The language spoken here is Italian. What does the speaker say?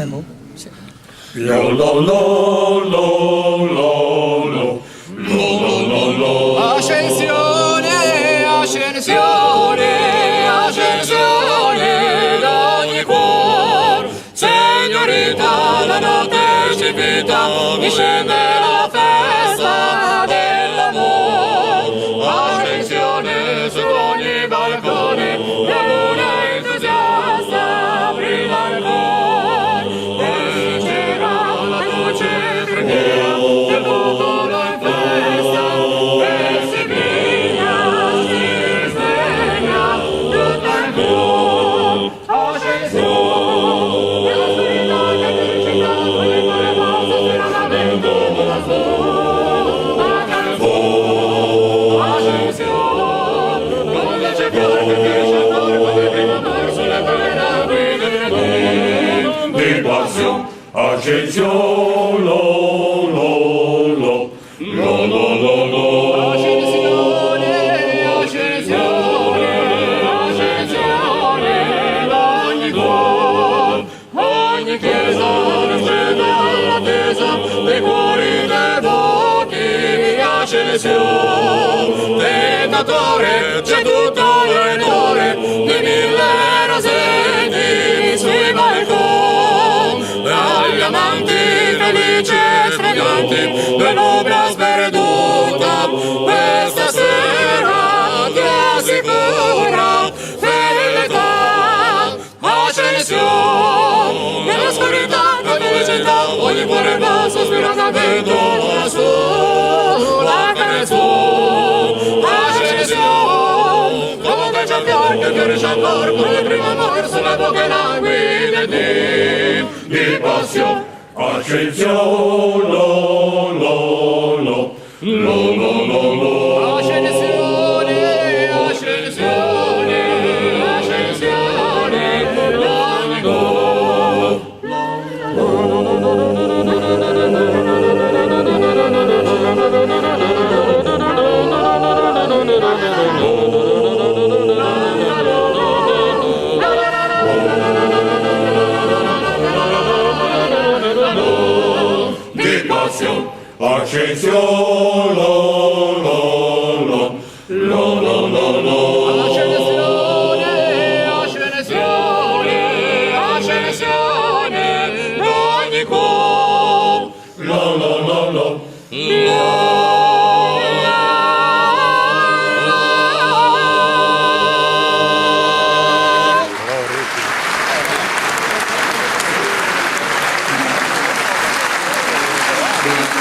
tempo? Sì. Lo lo lo lo lo lo lo lo lo. Ascensione, ascensione, ascensione d'ogni cuor. Signorita, la notte ci invita, mi scende la festa dell'amor. Ascensione su ogni balcone, la luna entusiasta brilla nel cuore. E vincerà la luce preghiera del popolo in festa. E si brilla, si sveglia tutto il cuore. Ascensione, nell'oscurità che ti città, ogni cuore passa spera la vento da sola. Ascensione, come c'è fiore che cresce al cuore, come prima amor sulle meraviglie Di passione, ascensione, lo lo lo lo lo lo lo. Ascensione, ascensione, ascensione d'ogni cuore, ogni chiesa risveglia l'attesa dei cuori devoti. Ascensione, tentatore, c'è tutto l'onore di mille roseti sui balconi, dagli amanti felici e sfreganti dell'opera sperduta. Questa sera ti assicura felicità. Ascensione, nell'oscurità della città, ogni cuore va sospirando al vento la canzone. Ascensione, come c'è fior che fiorisce ancora, come prima amor sulla bocca languide di passione. Ascensione, lo lo lo lo lo lo lo. Ascensione, ascensione, ascensione d'ogni cuore. Di passione, ascensione, lo lo lo lo lo lo lo. Ascensione, ascensione, ascensione d'ogni cuore. Lo lo lo lo. Sì.